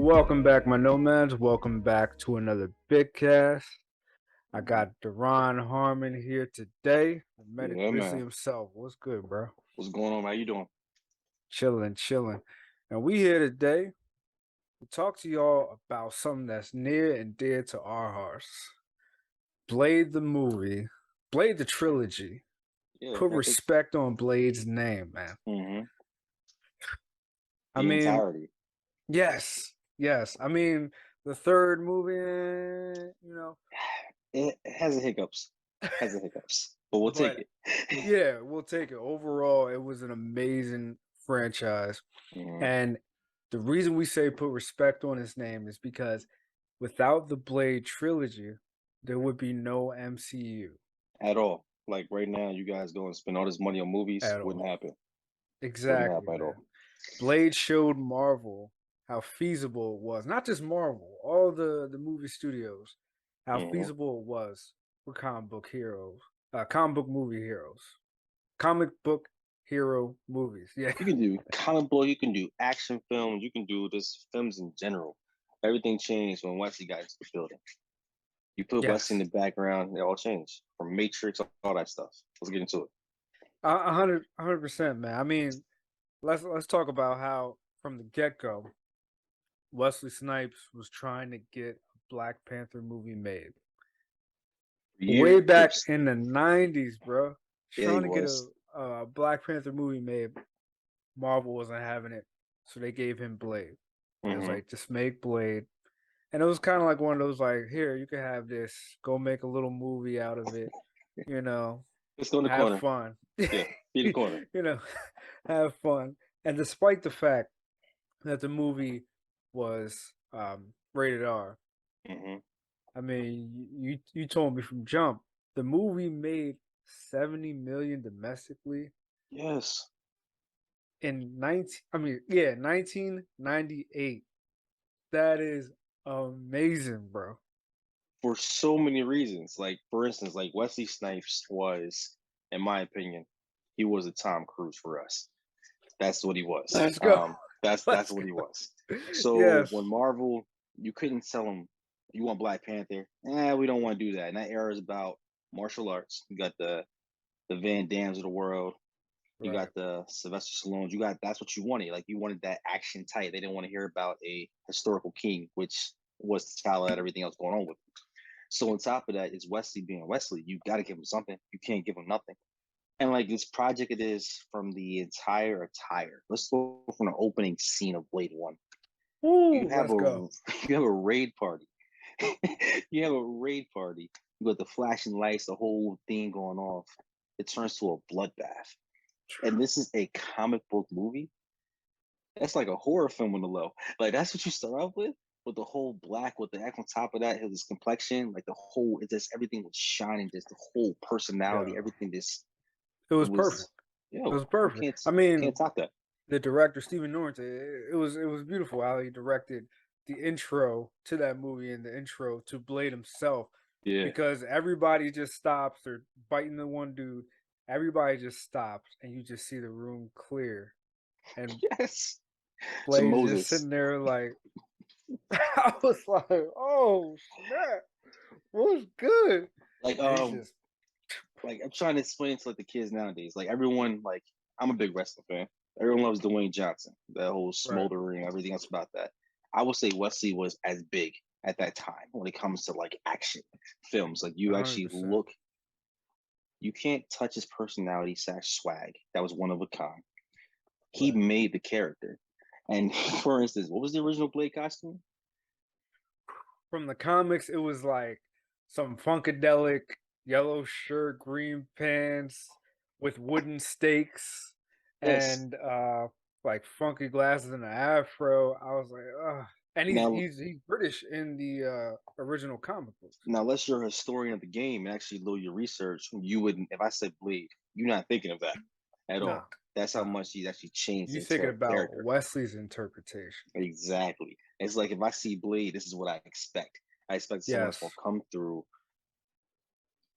Welcome back, my nomads. Welcome back to another Bitcast. I got Deron Harmon here today, the Medic Yeah, Grizzly man. himself. What's good, bro? What's going on? How you doing? Chilling, chilling. And we here today to talk to y'all about something that's near and dear to our hearts. Blade the movie, Blade the trilogy. Yeah, Put I think respect on Blade's name, man. hmm I the mean, entirety. yes. I mean, the third movie, It has a hiccups. Has a hiccups. But we'll take but it. yeah, we'll take it. Overall, it was an amazing franchise. hmm And the reason we say put respect on his name is because without the Blade trilogy, there would be no MCU At all. Like right now, you guys go and spend all this money on movies. at Wouldn't all. happen. Wouldn't Exactly, happen at man. all. Blade showed Marvel how feasible it was. Not just Marvel, all the movie studios, how hmm feasible it was for comic book movie heroes. Comic book hero movies. Yeah. You can do comic book. You can do action films. You can do just films in general. Everything changed when Wesley got into the building. You put Wesley in Yes. the background, it all changed. From Matrix, all that stuff. Let's get into it. 100%, man. I mean, let's talk about how from the get go, Wesley Snipes was trying to get a Black Panther movie made For way back years, in the '90s, bro. yeah, he Trying to get was. a Black Panther movie made. Marvel wasn't having it, so they gave him Blade. It was hmm like just make Blade, and it was kind of like one of those like, here you can have this, go make a little movie out of it, you know, Let's go in the have corner. fun, Yeah, be the corner. you know, have fun. And despite the fact that the movie was rated R. hmm I mean, you told me from jump the movie made 70 million domestically Yes, in 1998. That is amazing, bro. for so many reasons. Like, for instance, like Wesley Snipes was, in my opinion, he was a Tom Cruise for us. That's what he was. Let's go. That's Let's what go. he was. So Yes. when Marvel, you couldn't tell him you want Black Panther. We don't want to do that. And that era is about martial arts. You got the Van Dams of the world. You got Right. the Sylvester Stallones. You got that's what you wanted. Like you wanted that action type. They didn't want to hear about a historical king, which was the style that everything else going on with. So on top of that, it's Wesley being Wesley. You got to give him something. You can't give him nothing. And like this project, it is from the entire attire. Let's go from the opening scene of Blade One. You Woo, have let's a go. you have a raid party. You have a raid party. You got the flashing lights, the whole thing going off. It turns to a bloodbath. And this is a comic book movie. That's like a horror film on the low. Like that's what you start off with the whole black, with the act on top of that, his complexion, like the whole, it just everything was shining, just the whole personality, Yeah. everything. This It it was perfect. was, It yo, was you perfect. I mean, can't top that. the director Stephen Norton, it was beautiful how he directed the intro to that movie and the intro to Blade himself, Yeah. because everybody just stops. They're biting the one dude. Everybody just stops, and you just see the room clear, and Yes. So Blade's just Moses, sitting there like, I was like, oh snap, what's good? like And he's just like I'm trying to explain to like the kids nowadays. Like everyone, like I'm a big wrestling fan. Everyone loves Dwayne Johnson. That whole right. smoldering, everything else about that. I would say Wesley was as big at that time when it comes to like action films. Like you actually 100%. look, you can't touch his personality slash swag. That was one of a kind. He Right. made the character. And for instance, what was the original Blade costume? From the comics, it was like some funkadelic yellow shirt, green pants with wooden stakes Yes. and like funky glasses and an afro. I was like, ugh. And he's Now he's he's British in the original comic books. Now, unless you're a historian of the game and actually do your research, you wouldn't. If I said Blade, you're not thinking of that at Nah, all. That's how nah. much he's actually changed the You thinking entire about character. Wesley's interpretation. Exactly. It's like if I see Blade, this is what I expect. I expect someone that's gonna Yes. come through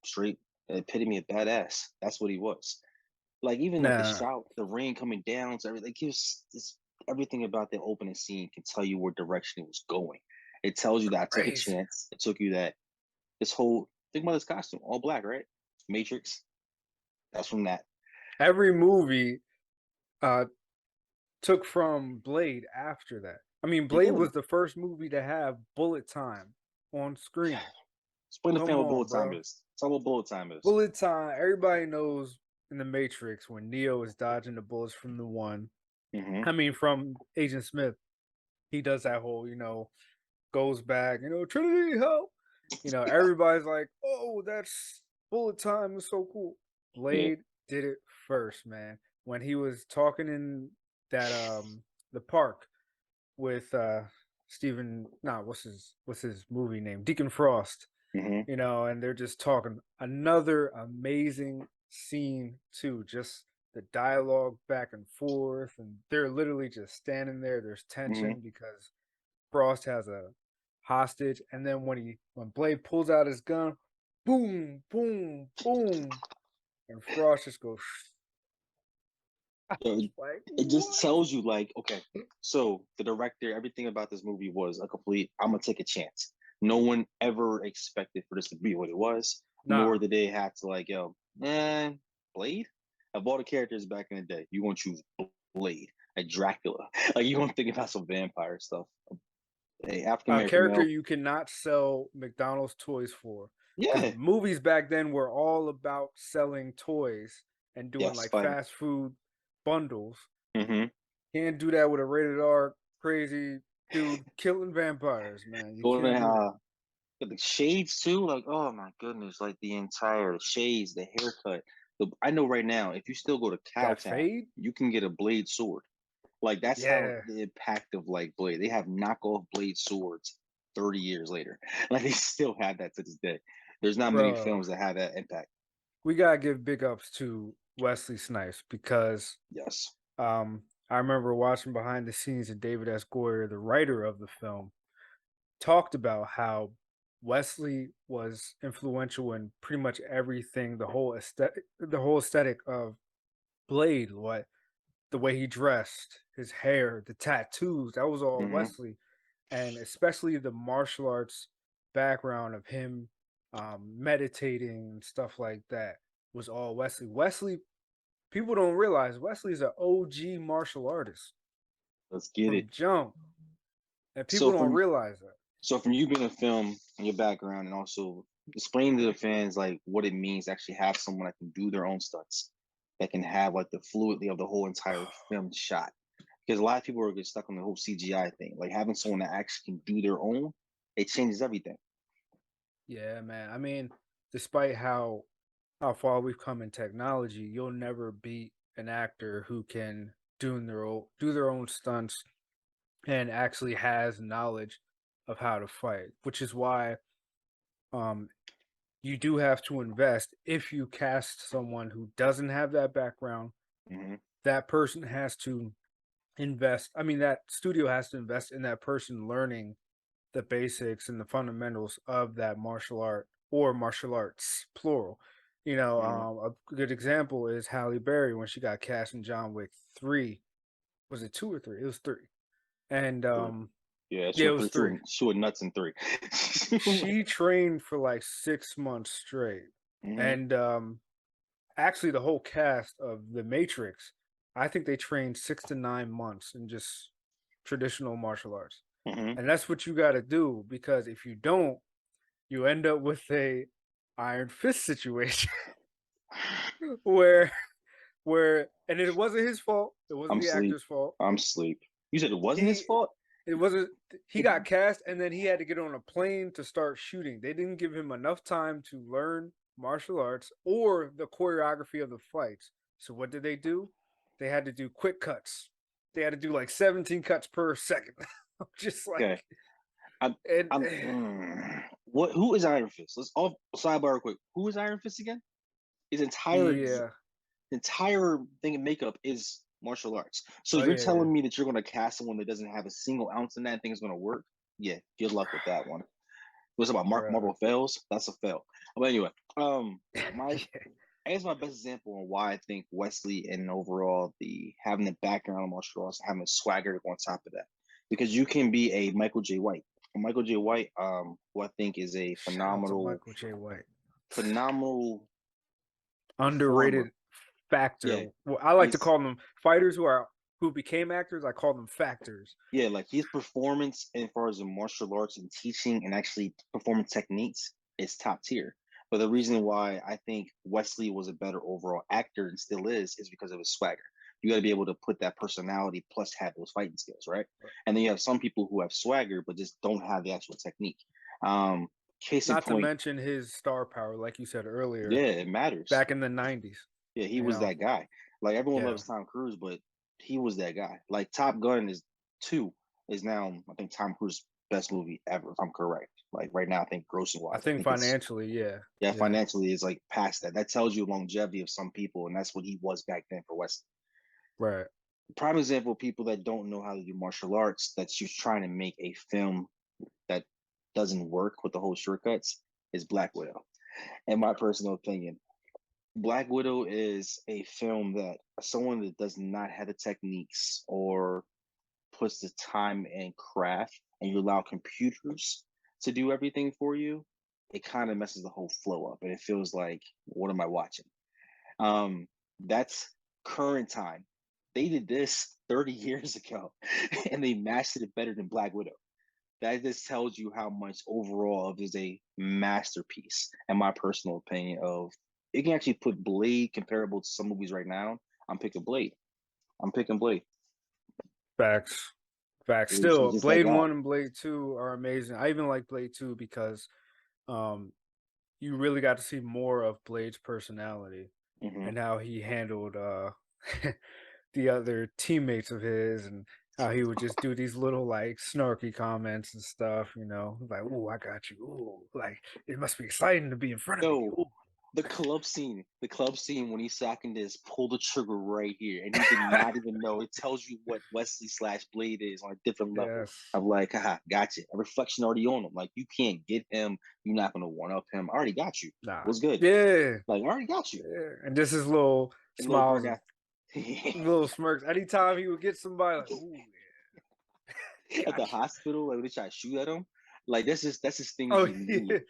straight epitome of badass. That's what he was. Like even like the Nah. shout, the rain coming down, so everything. Like, he was this. everything about the opening scene can tell you where direction it was going. It tells you that I took a Crazy. chance. It took you that this whole think about this costume, all black, right? Matrix. That's from that. Every movie uh took from Blade after that. I mean, It Blade did. was the first movie to have bullet time on screen. Explain the fan Come what on, bullet time bro. is. Tell what bullet time is. Bullet time. Everybody knows in the Matrix when Neo is dodging the bullets from the one. Mm-hmm. I mean, from Agent Smith, he does that whole, goes back, Trinity, help. Everybody's like, oh, that's bullet time. It's so cool. Yeah. Blade did it first, man. When he was talking in that the park with Stephen, nah, what's his movie name? Deacon Frost, Mm-hmm. and they're just talking. Another amazing scene too, just the dialogue back and forth, and they're literally just standing there. There's Mm-hmm. tension because Frost has a hostage, and then when Blade pulls out his gun, boom, boom, boom, and Frost just goes. I So was like, it just what? tells you, like, okay, so the director, everything about this movie was a complete, I'm gonna take a chance. No one ever expected for this to be what it was, nor Nah, did they have to like, yo, man, Blade? Of all the characters back in the day, you want to choose Blade, like Dracula. Like you want to think about some vampire stuff. A African a American character male. you cannot sell McDonald's toys for, because Yeah. movies back then were all about selling toys and doing Yes, like fighting. fast food bundles. Mm-hmm. Can't do that with a rated R crazy dude killing vampires, man. You Going can't do that. the shades too, like oh my goodness, like the shades, the haircut. I know right now, if you still go to That Cowtown, fade, you can get a blade sword. Like that's how yeah, the impact of like Blade. They have knockoff blade swords 30 years later. Like they still have that to this day. There's not many bro. films that have that impact. We gotta give big ups to Wesley Snipes because Yes. I remember watching behind the scenes and David S. Goyer, the writer of the film, talked about how Wesley was influential in pretty much everything, the whole aesthetic of Blade, what the way he dressed, his hair, the tattoos, that was all Mm-hmm. Wesley. And especially the martial arts background of him meditating and stuff like that was all Wesley. Wesley, people don't realize Wesley's an OG martial artist Let's get it. from jump, and people So don't from realize that. so from you being a film and your background and also explain to the fans like what it means to actually have someone that can do their own stunts, that can have like the fluidity of the whole entire film shot. Because a lot of people are get stuck on the whole CGI thing. Like having someone that actually can do their own, it changes everything. Yeah, man. I mean, despite how far we've come in technology, you'll never beat an actor who can do their own stunts and actually has knowledge of how to fight, which is why um you do have to invest. If you cast someone who doesn't have that background, Mm-hmm. that person has to invest. I mean, that studio has to invest in that person learning the basics and the fundamentals of that martial art or martial arts, plural. Mm-hmm. A good example is Halle Berry when she got cast in John Wick 3. Was it 2 or 3? It was 3. And Three. Yeah, she yeah, it went was three. 3. She went nuts in three. She trained for like 6 months straight. Mm-hmm. And actually the whole cast of The Matrix, I think they trained 6 to 9 months in just traditional martial arts. Mm-hmm. And that's what you got to do, because if you don't, you end up with a Iron Fist situation where and it wasn't his fault. It wasn't I'm the sleep. actor's fault. I'm sleep. You said it wasn't his He fault? it wasn't he got cast and then he had to get on a plane to start shooting. They didn't give him enough time to learn martial arts or the choreography of the fights. So what did they do? They had to do quick cuts. They had to do like 17 cuts per second. Just Okay. like I'm and I'm what who is Iron Fist? Let's all sidebar real quick. Who is Iron Fist again? His yeah. entire thing of makeup is martial arts. So Oh you're yeah. telling me that you're gonna cast someone that doesn't have a single ounce in that thing is gonna work? Yeah, good luck with that one. What's about Mark Bruh. Marvel fails? That's a fail. But anyway, my Yeah. I guess my best example on why I think Wesley and overall the having the background of martial arts, having a swagger on top of that, because you can be a Michael J. White. Michael J. White, who I think is a Shout out to Michael J. White. phenomenal Underrated performer. Yeah, factor. Well, I like to he's call them fighters who became actors. I call them factors. yeah, like his performance as far as the martial arts and teaching and actually performance techniques is top tier. But the reason why I think Wesley was a better overall actor and still is because of his swagger. You got to be able to put that personality plus have those fighting skills, right? And then you have some people who have swagger but just don't have the actual technique. Um, Case in Not to point, mention his star power, like you said earlier, yeah, it matters. back in the '90s. Yeah, he You was know, that guy. Like everyone yeah, loves Tom Cruise, but he was that guy. Like Top Gun is 2 is now I think Tom Cruise's best movie ever, if I'm correct. Like right now, I think grossing I wise, I think think it's financially, yeah, yeah, yeah, financially is like past that. That tells you longevity of some people, and that's what he was back then for Wesley. right. Prime example of people that don't know how to do martial arts that's just trying to make a film that doesn't work with the whole shortcuts is Black Widow. In my personal opinion, Black Widow is a film that someone that does not have the techniques or puts the time and craft, and you allow computers to do everything for you, it kind of messes the whole flow up, and it feels like, what am I watching? That's current time. They did this 30 years ago, and they mastered it better than Black Widow. That just tells you how much overall of is a masterpiece, in my personal opinion. Of you can actually put Blade comparable to some movies right now. I'm picking Blade. I'm picking Blade. Facts, facts. He's Still, just that Blade guy. One and Blade Two are amazing. I even like Blade Two because um, you really got to see more of Blade's personality Hmm. and how he handled the other teammates of his and how he would just do these little like snarky comments and stuff, like, "Ooh, I got you. Ooh, like it must be exciting to be in front of me." Yo, Ooh. the club scene when he's sacking this, pull the trigger right here, and he did not even know. It tells you what Wesley slash Blade is on a different level. Yes. Of like, haha, gotcha. A reflection already on him. Like you can't get him. You're not gonna one up him. I already got you. Nah. What's good? Yeah. Like I already got you. Yeah. And just his little And little smiles grin and after. little smirks. Anytime he would get somebody like, "Ooh, yeah, At the got you." hospital, like when they try to shoot at him, like that's his thing Oh he yeah. need.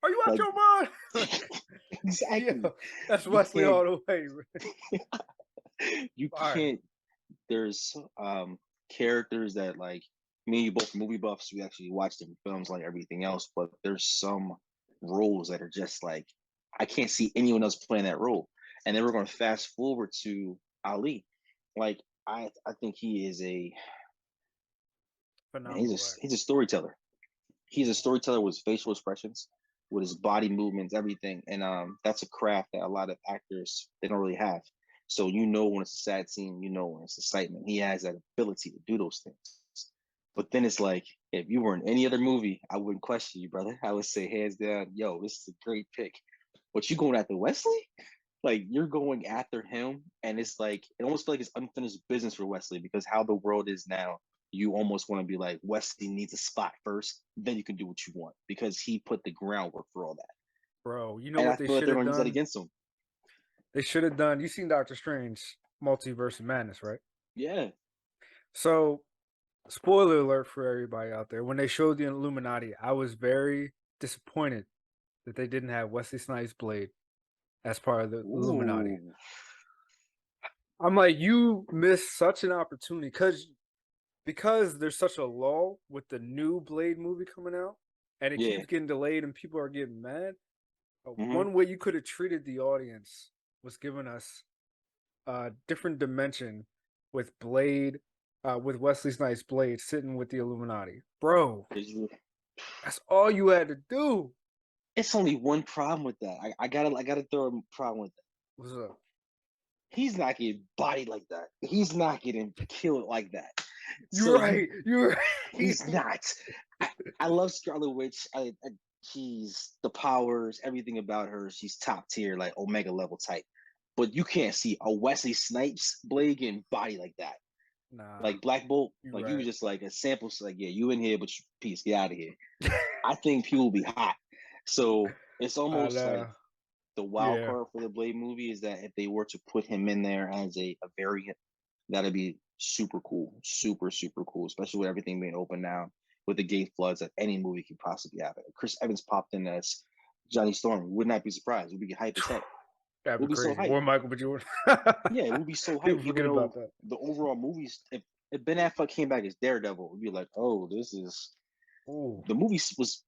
Are you out Like your mind? Yeah, exactly. that's You Wesley can't all the way. you Fire. can't there's characters that like me and you both movie buffs, we actually watch different films like everything else, but there's some roles that are just like I can't see anyone else playing that role. And then we're gonna fast forward to Ali. Like I think he is a man, Phenomenal he's a actor. storyteller. He's a storyteller with his facial expressions, with his body movements, everything. And that's a craft that a lot of actors they don't really have. So you know when it's a sad scene, you know when it's excitement. He has that ability to do those things. But then it's like, if you were in any other movie, I wouldn't question you, brother. I would say hands down, yo, this is a great pick. But you going after Wesley? Like you're going after him, and it's like it almost feels like it's unfinished business for Wesley because how the world is now, you almost want to be like Wesley needs a spot first, then you can do what you want because he put the groundwork for all that. Bro, you know And I what they feel like should they're have going to use that done? against him. They should have done. You seen Doctor Strange Multiverse of Madness, right? Yeah. So, spoiler alert for everybody out there. When they showed the Illuminati, I was very disappointed that they didn't have Wesley Snipes' Blade as part of the Illuminati. Ooh. I'm like, you missed such an opportunity because there's such a lull with the new Blade movie coming out, and it Yeah. keeps getting delayed, and people are getting mad. Hmm. One way you could have treated the audience was giving us a different dimension with Blade, with Wesley Snipes' Blade sitting with the Illuminati, bro. That's all you had to do. It's only one problem with that. I gotta throw a problem with that. What's up? He's not getting bodied like that. He's not getting killed like that. So You're you right. You're right. he's not. I, I love Scarlet Witch. She's the powers, everything about her. She's top tier, like Omega level type. But you can't see a Wesley Snipes blade getting body like that. Nah, Like Black Bolt, you're like you was right. just like a sample. So like, yeah, you in here, but you peace, get out of here. I think people will be hot. So it's I almost like know. the wild Yeah. card for the Blade movie is that if they were to put him in there as a variant, that'd be super cool, super cool, especially with everything being open now with the gate floods that any movie could possibly have. If Chris Evans popped in as Johnny Storm, would not be surprised. We'd be hype as heck. That'd be We'll be so crazy. hype. Or Michael B. Jordan. Yeah, it would be so hype. People Even forget about though that. the overall movies, if Ben Affleck came back as Daredevil, we'd be like, oh, this is Ooh. the movie was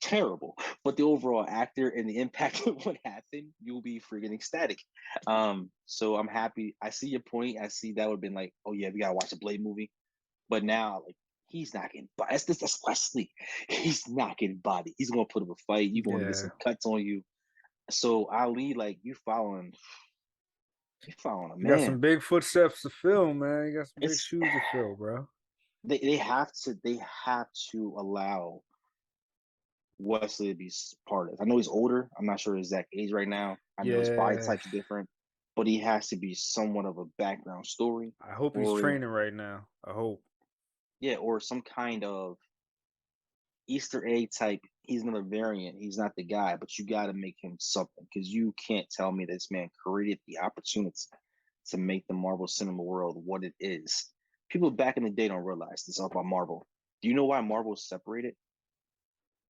terrible, but the overall actor and the impact of what happened, you'll be freaking ecstatic. So I'm happy. I see your point. I see that would have been like, oh yeah, we gotta watch a Blade movie. But now, like, he's not getting body. That's Wesley. He's not getting body. He's gonna put up a fight. You're gonna get Yeah. some cuts on you. So Ali, like, you following a You got man. some big footsteps to fill, man. You got some big It's shoes to fill, bro. they have to allow Wesley to be part of it. I know he's older. I'm not sure his exact age right now. I know his body Yeah. type's different, but he has to be somewhat of a background story, I hope he's or training right now. I hope. yeah, or some kind of Easter egg type. He's another variant. He's not the guy, but you got to make him something because you can't tell me this man created the opportunity to make the Marvel cinema world what it is. People back in the day don't realize this all about Marvel. Do you know why Marvel is separated?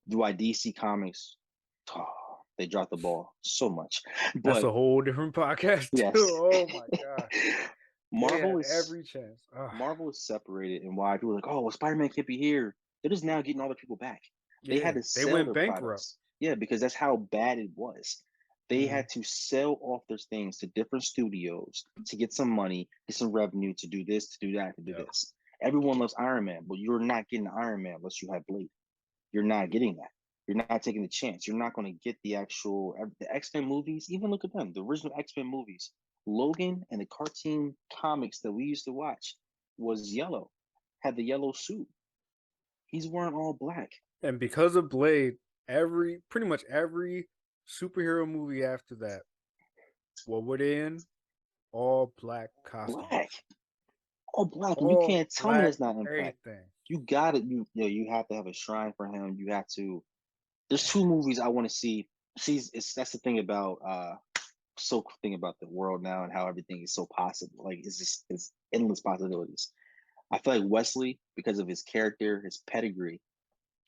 Do why DC Comics? Oh, they dropped the ball so much. That's But a whole different podcast too. yes, Oh my gosh. They Marvel had is every chance. Ugh. Marvel is separated, and why people are like, oh, well, Spider-Man can't be here. They're just now getting all the people back. They Yeah. had to They sell went their bankrupt. products. Yeah, because that's how bad it was. They Mm, had to sell off their things to different studios to get some money, get some revenue to do this, to do that, to do yep. this. Everyone loves Iron Man, but you're not getting Iron Man unless you have Blade. You're not getting that. You're not taking the chance. You're not going to get the actual the X-Men movies. Even look at them, the original X-Men movies. Logan and the cartoon comics that we used to watch was yellow, had the yellow suit. He's wearing all black. And because of Blade, pretty much every superhero movie after that, what were they in? All black costumes. Black. All black. And you All can't tell me black that's not impact. everything. You got it. You have to have a shrine for him. You have to. There's two movies I want to see. See, that's the thing about thing about the world now and how everything is so possible. Like it's endless possibilities. I feel like Wesley, because of his character, his pedigree,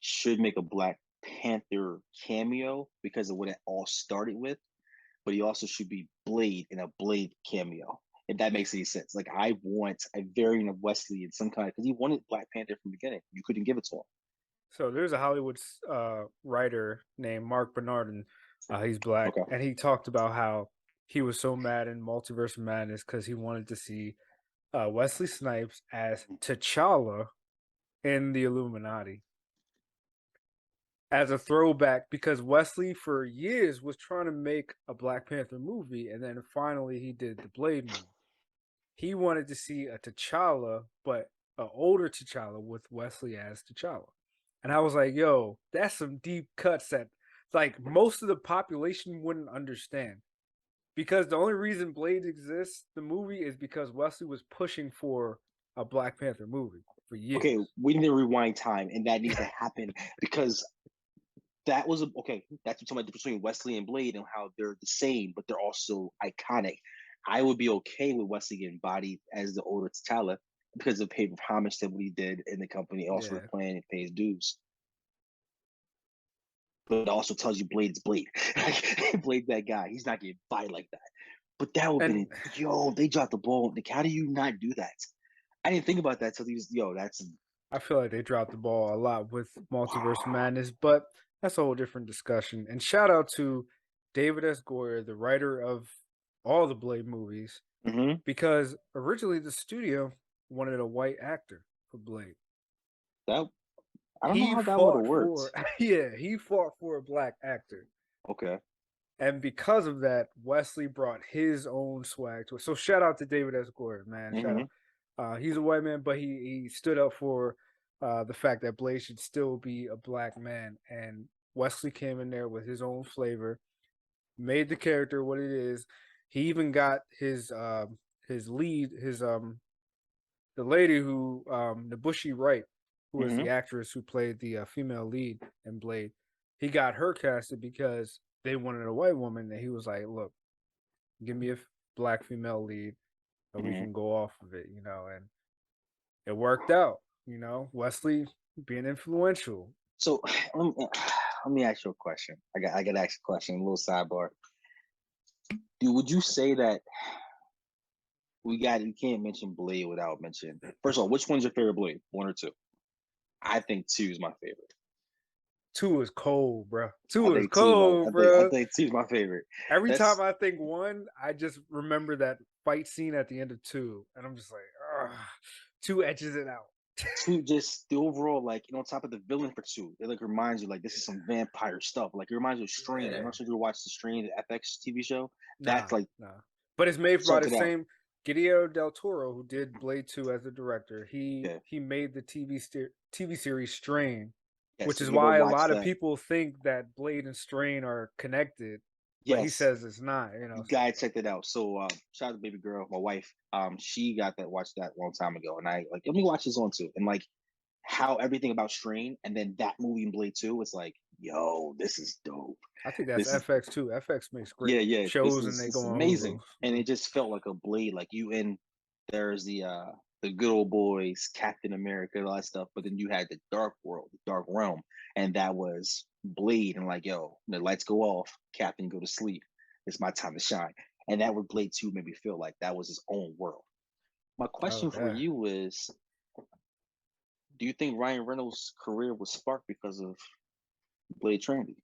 should make a Black Panther cameo because of what it all started with. But he also should be Blade in a Blade cameo. If that makes any sense. Like I want a variant of Wesley in some kind because he wanted Black Panther from the beginning. You couldn't give it to him. So there's a Hollywood writer named Mark Bernardin. He's black, Okay. and he talked about how he was so mad in Multiverse of Madness because he wanted to see Wesley Snipes as T'Challa in the Illuminati as a throwback because Wesley for years was trying to make a Black Panther movie, and then finally he did the Blade movie. He wanted to see a T'Challa, but an older T'Challa with Wesley as T'Challa. And I was like, yo, that's some deep cuts that like most of the population wouldn't understand. Because the only reason Blade exists, the movie, is because Wesley was pushing for a Black Panther movie for Okay, years. we need to rewind time, and that needs to happen because that was okay. That's talking about the difference between Wesley and Blade and how they're the same, but they're also iconic. I would be okay with Wesley getting bodied as the older T'Challa because of paid homage to what he did in the company, also Yeah. replaying and pays dues. But it also tells you Blade's Blade. Blade's that guy. He's not getting bodied like that. But that would have And been, yo, they dropped the ball. Like, how do you not do that? I didn't think about that till these, yo, that's I feel like they dropped the ball a lot with Multiverse Madness, but that's a whole different discussion. And shout out to David S. Goyer, the writer of all the Blade movies, mm-hmm. because originally the studio wanted a white actor for Blade. That I don't know He how that would have fought worked. for yeah, he fought for a black actor. Okay. And because of that, Wesley brought his own swag to it. So shout out to David S. Goyer, man. Shout Mm-hmm. out. He's a white man, but he stood up for the fact that Blade should still be a black man. And Wesley came in there with his own flavor, made the character what it is. He even got his lead, his the lady who Nabushi Wright, who was Mm-hmm. the actress who played the female lead in Blade. He got her casted because they wanted a white woman, and he was like, "Look, give me a black female lead, and we Mhm. can go off of it," and it worked out. Wesley being influential. So let me ask you a question. I got to ask a question. A little sidebar. Would you say that you can't mention Blade without mentioning? First of all, which one's your favorite Blade? One or two? I think two is my favorite. Two is cold, bro. I Two is think two. cold, I bro. think two is my favorite. Every time That's I think one, I just remember that fight scene at the end of two, and I'm just like, ugh, two edges it out. two. Just the overall, like on top of the villain for two, it like reminds you like this is some vampire stuff. Like it reminds you of Strain. I'm Yeah. not sure if you watched the Strain, the FX TV show. That's Nah, like nah. But it's made by check the it out. same Guillermo del Toro who did Blade 2 as the director. He Yeah. he made the TV series Strain, Yes. which So is you ever why a watch lot of that? people think that Blade and Strain are connected, but he Yes. says it's not. You So guys checked it out. So shout out to baby girl, my wife. She got that watched that a long time ago, and I like let me watch this on too. And like how everything about Strain and then that movie in Blade 2, it's like, yo, this is dope. I think that's This is FX too. FX makes yeah, great yeah, shows and they this go is on amazing. Hulu. And So. it just felt like a Blade, like you in there's the good old boys, Captain America, and all that stuff, but then you had the dark world, the dark realm, and that was Blade, and like, yo, the lights go off, Captain go to sleep. It's my time to shine. And that what Blade 2 made me feel like that was his own world. My Oh question for yeah, you is, do you think Ryan Reynolds' career was sparked because of Blade Trinity?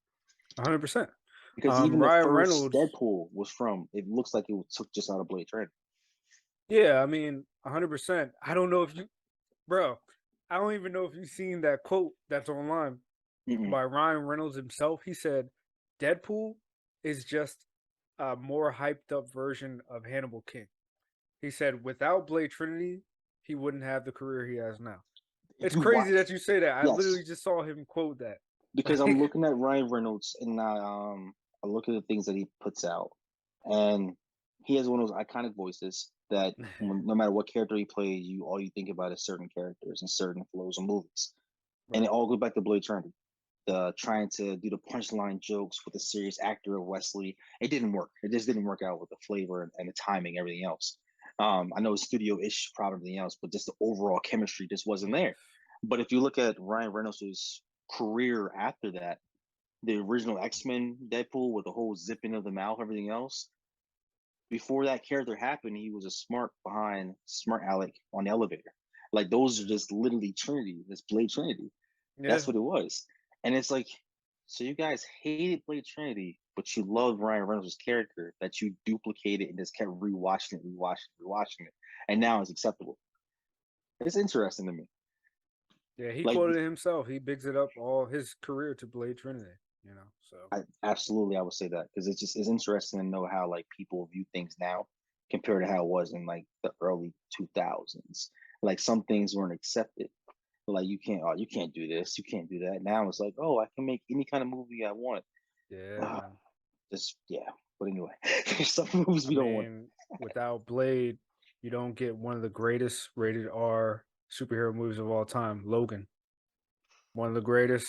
100%. Because even the Ryan first Reynolds. Deadpool was from, it looks like it was took just out of Blade Trinity. Yeah, I mean, 100%. I don't know if you, bro. I don't even know if you've seen that quote that's online Mm-mm. by Ryan Reynolds himself. He said, "Deadpool is just a more hyped up version of Hannibal King." He said, "Without Blade Trinity, he wouldn't have the career he has now." If It's you crazy watch, that you say that. I yes, literally just saw him quote that. because I'm Like, looking at Ryan Reynolds and I look at the things that he puts out, and he has one of those iconic voices that no matter what character he plays, all you think about is certain characters and certain flows of movies, and right. it all goes back to Blade Trinity. The trying to do the punchline jokes with a serious actor of Wesley, it didn't work. It just didn't work out with the flavor and the timing, everything else. I know studio ish, probably everything else, but just the overall chemistry just wasn't there. But if you look at Ryan Reynolds' career after that, the original X-Men Deadpool with the whole zipping of the mouth, everything else. Before that character happened, he was a smart Alec on the elevator. Like those are just literally Trinity, this Blade Trinity. Yeah. That's what it was. And it's like, so you guys hated Blade Trinity, but you loved Ryan Reynolds' character that you duplicated and just kept rewatching it. And now it's acceptable. It's interesting to me. Yeah, he Like quoted it himself. He bigs it up all his career to Blade Trinity. So I would say that because it's interesting to know how like people view things now compared to how it was in like the early 2000s. Like some things weren't accepted. Like you can't do this, you can't do that. Now it's like, oh, I can make any kind of movie I want. yeah, Uh, man. just yeah. But anyway, there's some movies I we don't want. mean, without Blade, you don't get one of the greatest rated R superhero movies of all time, Logan. One of the greatest.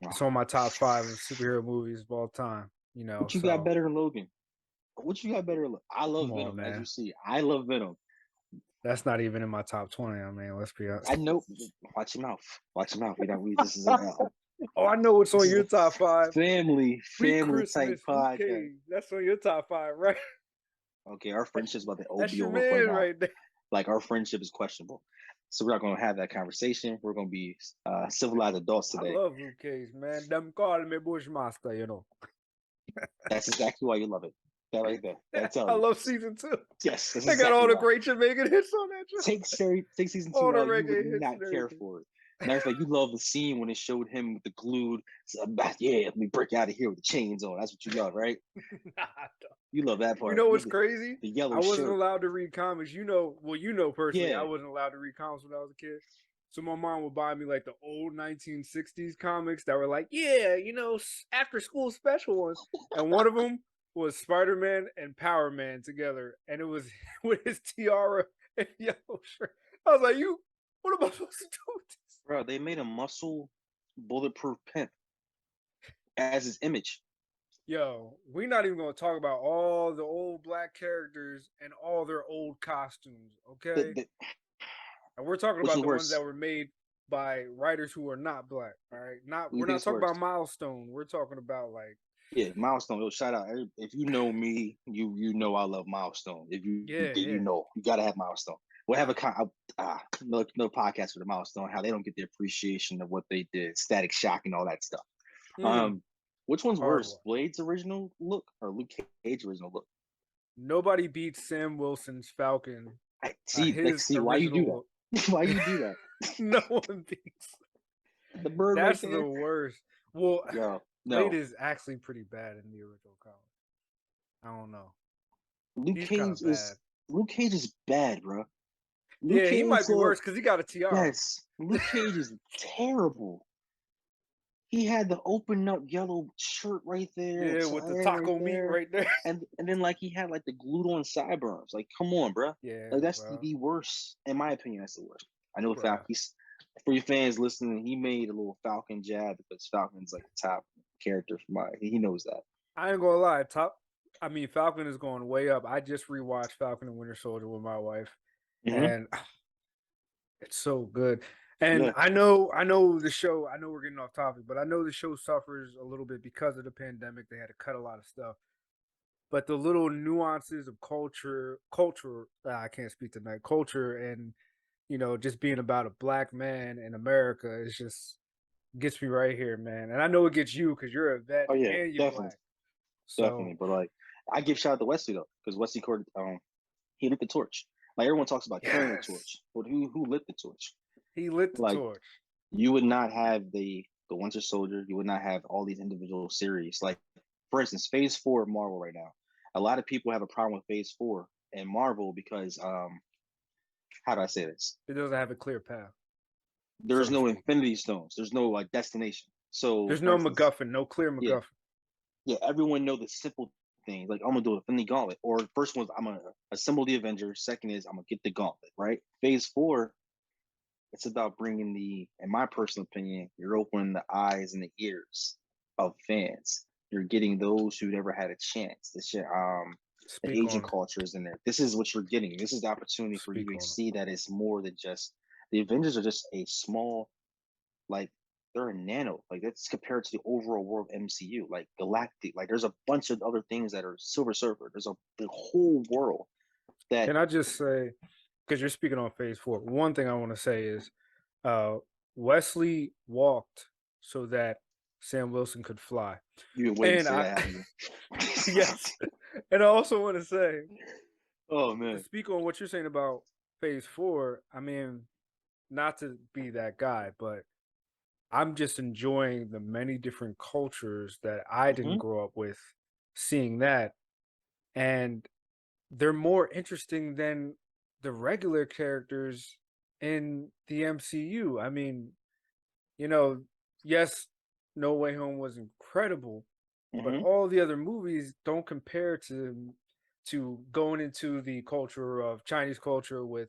It's Oh, on my top five of superhero movies of all time. what you got So better than Logan? What you got better than I love come on, Venom, as you man. see. I love Venom. That's not even in my top 20. I mean, let's be honest. I know. Watch your mouth. Watch your mouth. We don't. We. This is a. Oh, I know what's This on is your a top five. Sweet family type Christmas, Luke podcast. Cage. That's on your top five, right? Okay, our friendship's about to That's be your over right man now. right there. Like our friendship is questionable, so we're not going to have that conversation. We're going to be civilized adults I today. love Luke Cage, man. Them call me Bushmaster. That's exactly why you love it. That right there. That I tells you. love season two. Yes, that's They got all exactly the why. great Jamaican hits on that show. Take season All two the out, you would reggae hits not and care everything. for it. Matter of fact, you love the scene when it showed him with the glued. Yeah, let me break out of here with the chains on. That's what you love, right? Nah, You love that you part. know You what's crazy? the yellow I wasn't shirt. allowed to read comics. Personally, I Yeah. wasn't allowed to read comics when I was a kid. So my mom would buy me like the old 1960s comics that were like, yeah, after school special ones. And one of them was Spider Man and Power Man together. And it was with his tiara and yellow shirt. I was like, what am I supposed to do with this? Bro, they made a muscle bulletproof pimp as his image. Yo, we're not even gonna talk about all the old black characters and all their old costumes, The, okay? the, And we're talking which about was the ones that worse? were made by writers who are not black. All right, not Who do you we're think not is talking about worse? Milestone. We're talking about like, Yeah, Milestone. Yo, shout out. If you know me, you know I love Milestone. If you yeah, did, you yeah. know you gotta have Milestone. We'll have no podcast for the Milestone. How they don't get the appreciation of what they did, Static Shock and all that stuff. Mm, Um, which one's hard worse, one. Blade's original look or Luke Cage's original look? Nobody beats Sam Wilson's Falcon. His See why you do original. that? Why you do that? No one beats. The bird right That's the there. worst. Well, Yo, Blade no. is actually pretty bad in the original comic. I don't know. Luke He's kind Cage of bad. is Luke Cage is bad, bro. Luke Yeah, he Cage might be worse because he got a tiara. yes, Luke Cage is terrible. He had the open up yellow shirt right there, the Yeah, with the tie right taco meat there, right there. and then like he had like the glued on sideburns. Like, come on, bro. Yeah, Like that's bro. the worst, in my opinion. That's the worst. I know Bruh. Falcons. For your fans listening, he made a little Falcon jab because Falcon's like the top character for my. He knows that. I ain't gonna lie. Falcon is going way up. I just rewatched Falcon and Winter Soldier with my wife, Mm-hmm. and it's so good. And Yeah. I know the show. I know we're getting off topic, but I know the show suffers a little bit because of the pandemic. They had to cut a lot of stuff, but the little nuances of culture. I can't speak tonight. Culture and just being about a black man in America is just gets me right here, man. And I know it gets you because you're a vet Oh yeah, and you're definitely, black. So definitely. But like, I give shout out to Wesley though, because Wesley Cord, he lit the torch. Like everyone talks about carrying the yes, torch, but who lit the torch? he lit the Like torch. you would not have the Winter Soldier, you would not have all these individual series. Like for instance, Phase 4 of Marvel right now. A lot of people have a problem with Phase 4 and Marvel because how do I say this? It doesn't have a clear path, so There's to no speak. Infinity Stones. There's no like destination. So There's for no instance, MacGuffin, no clear yeah, MacGuffin. yeah, everyone know the simple things. Like I'm gonna do a Infinity Gauntlet, or first one's I'm gonna assemble the Avengers. Second is I'm gonna get the Gauntlet. Right? Phase 4, it's about bringing in my personal opinion, you're opening the eyes and the ears of fans. You're getting those who never had a chance. The Speak Asian on it. culture is in there. This is what you're getting. This is the opportunity for you Speak to on it. see that it's more than just the Avengers are just a small, like they're a nano. Like that's compared to the overall world MCU, like Galactic. Like there's a bunch of other things that are Silver Surfer. There's the whole world that Can I just say, because you're speaking on Phase 4, one thing I want to say is uh, Wesley walked so that Sam Wilson could fly. you would wait to And say I, that happens. yes. And I also want to say, Oh to man. speak on what you're saying about Phase 4, not to be that guy, but I'm just enjoying the many different cultures that I didn't Hmm. grow up with, seeing that. And they're more interesting than the regular characters in the MCU. You know, yes, No Way Home was incredible, but Hmm. all the other movies don't compare to going into the culture of Chinese culture with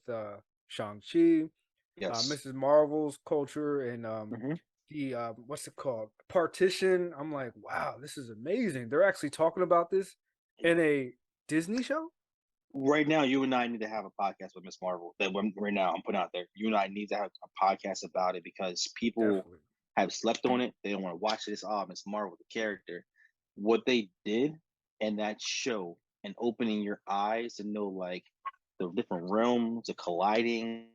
Shang-Chi, Yes. Mrs. Marvel's culture, and Hmm. the what's it called? Partition. I'm like, wow, this is amazing. They're actually talking about this in a Disney show? Right now, you and I need to have a podcast with Miss Marvel. Right now I'm putting out there. You and I need to have a podcast about it because people Definitely. have slept on it. They don't want to watch this. Oh, Miss Marvel, the character. What they did in that show and opening your eyes to know like the different realms, the colliding,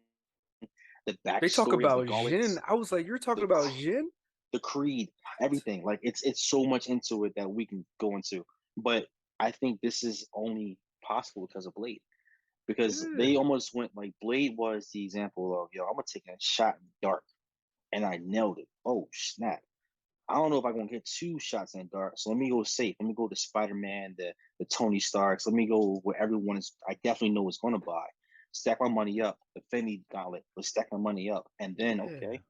the They talk backstories, the about Jin. gauntlets, I was like, you're talking the about Jin? the creed, everything. Like it's so much into it that we can go into. But I think this is only possible because of Blade. Because they Yeah. almost went like Blade was the example of yo, I'm gonna take a shot in the dark and I nailed it. Oh snap. I don't know if I'm gonna get two shots in the dark. So let me go safe. Let me go to Spider-Man, the Tony Starks. Let me go where everyone is I definitely know is gonna buy. Stack my money up. The Fendi gauntlet, but stack my money up. And then Yeah. okay,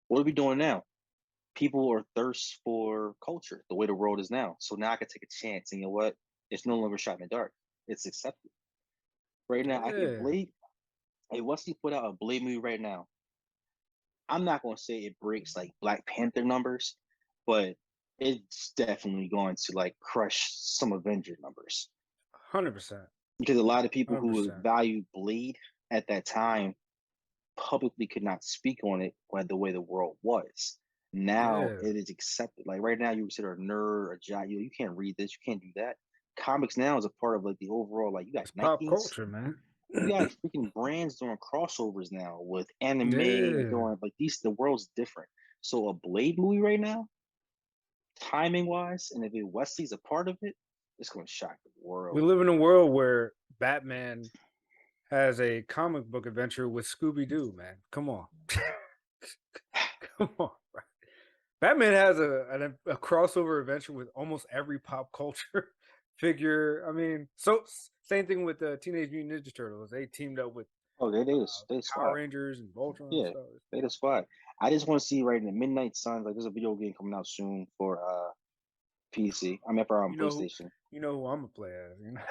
what are we doing now? People are thirst for culture the way the world is now. So now I can take a chance. And you know what? It's no longer shot in the dark. It's accepted. Right now, I can Yeah. Blade. Hey, once he put out a Blade movie right now, I'm not gonna say it breaks like Black Panther numbers, but it's definitely going to like crush some Avenger numbers 100%. because a lot of people who 100%. valued Blade at that time publicly could not speak on it by the way the world was. Now Yeah. it is accepted. Like right now, you consider a nerd, a giant. You can't read this, you can't do that. Comics now is a part of like the overall. Like you got It's pop Nikes, culture, man. you got freaking brands doing crossovers now with anime Yeah. doing like these. The world's different. So a Blade movie right now, timing wise, and if Wesley's a part of it, it's going to shock the We world. live in a world where Batman has a comic book adventure with Scooby Doo, man. Come on. Come on, bro. Batman has a crossover adventure with almost every pop culture figure. I mean, so same thing with the Teenage Mutant Ninja Turtles. They teamed up with Oh, they Power spot. Rangers and Voltron and Yeah, stuff. they the spot. I just want to see right in the Midnight Suns. Like, there's a video game coming out soon for PC. I mean, for PlayStation. You know who I'm gonna play as. You know,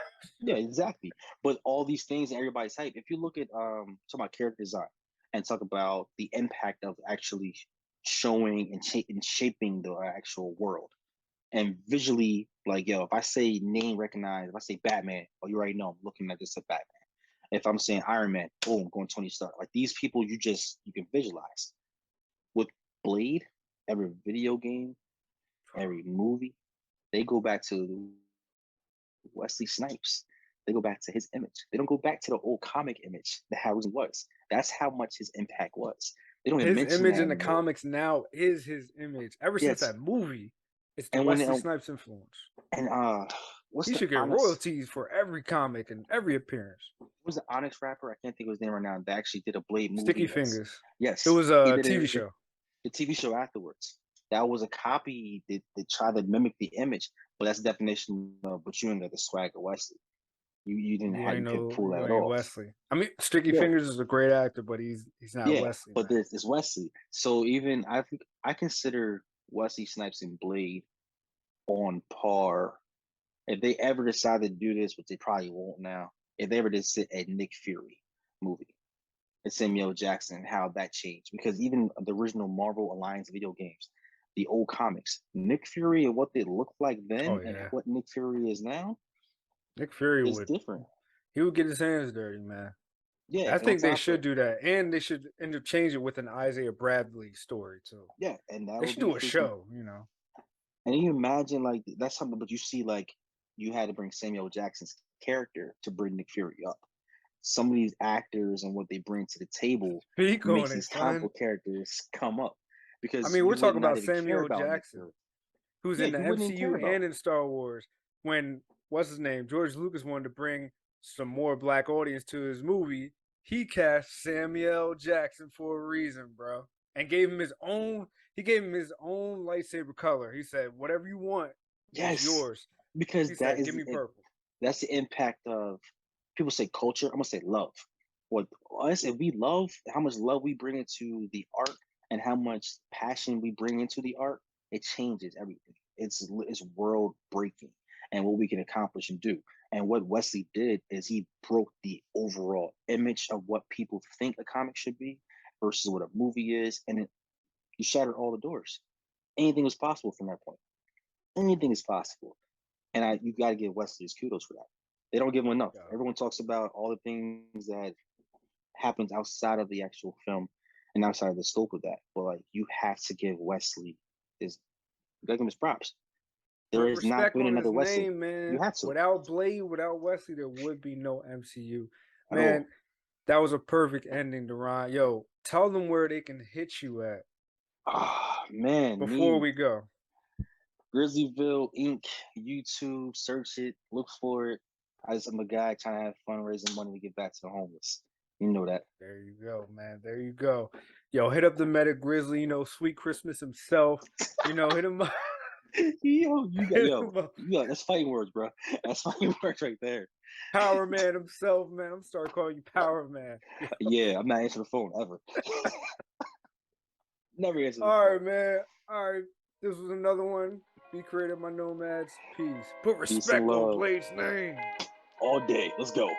Yeah, exactly. But all these things and everybody's hype. If you look at talk about character design and talk about the impact of actually showing and, and shaping the actual world and visually, like yo, if I say name recognize, if I say Batman, oh, you already know I'm looking at this at Batman. If I'm saying Iron Man, boom, going Tony Stark. Like these people, you can visualize. With Blade, every video game, every movie, they go back to Wesley Snipes. They go back to his image. They don't go back to the old comic image that Harrison was. That's how much his impact was. They don't even his mention image that in the anymore. comics now is his image. Ever since Yes, that movie, it's the and when Wesley Snipes influence. and what's He the should get honest? royalties for every comic and every appearance. Was the Onyx rapper? I can't think of his name right now. That actually did a Blade Sticky movie. That's Fingers. It yes, was he a did TV it. show. The TV show afterwards. That was a copy. They tried to mimic the image, but that's the definition of. But you ain't got the swag of Wesley. You couldn't pull You that ain't off. Wesley. I mean, Sticky Yeah, Fingers is a great actor, but he's not yeah. Wesley, But man. this is Wesley. So even I think I consider Wesley Snipes and Blade on par. If they ever decide to do this, which they probably won't now, if they ever did sit a Nick Fury movie and Samuel Jackson, how that changed. Because even the original Marvel Alliance video games, the old comics, Nick Fury and what they looked like Oh then and yeah, what Nick Fury is now Nick Fury is would different. he would get his hands dirty, man. Yeah, I and on think they top of should do that, and they should interchange it with an Isaiah Bradley story too. yeah, and that They would should be do a freaking. show, you know. And you imagine like that's something, but you see like you had to bring Samuel Jackson's character to bring Nick Fury up. Some of these actors and what they bring to the table Speak on makes it, these comic son. book characters come up I because mean, we're you would talking not about even care Samuel about Nick Jackson, Fury. who's Yeah, in the you wouldn't even care MCU about and him. in Star Wars. When what's his name, George Lucas wanted to bring some more black audience to his movie, he cast Samuel Jackson for a reason, bro, and gave him his own. He gave him his own lightsaber color. He said, "Whatever you want is Yes, yours." because He said, "Give me purple." that's the impact of people say culture. I'm gonna say love. What us if we love how much love we bring into the art and how much passion we bring into the art, it changes everything. It's world breaking and what we can accomplish and do. And what Wesley did is he broke the overall image of what people think a comic should be versus what a movie is, and he shattered all the doors. Anything was possible from that point. Anything is possible. And you got to give Wesley his kudos for that. They don't give him enough. Yeah. Everyone talks about all the things that happens outside of the actual film and outside of the scope of that. But like you have to give Wesley his you gotta give him his props. There Put has not respect been on another his Wesley. name, You man. have to Without Blade, without Wesley, there would be no MCU. at Man, all. that was a perfect ending, Duran. Yo, tell them where they can hit you at Ah man, before me we go. Grizzlyville Inc. YouTube, search it, look for it. I'm a guy trying to have fun raising money to give back to the homeless. You know that. There you go, man. There you go. Yo, hit up the Medic Grizzly, you know, Sweet Christmas himself. You know, hit him up. Hit him up. That's fighting words, bro. That's fighting words right there. Power Man himself, man. I'm gonna start calling you Power Man. Yo. Yeah, I'm not answering the phone ever. Never answer the All phone. right, man. All right. This was another one. Be creative, my nomads. Peace. Put Peace and respect on love Blade's name. all day. Let's go.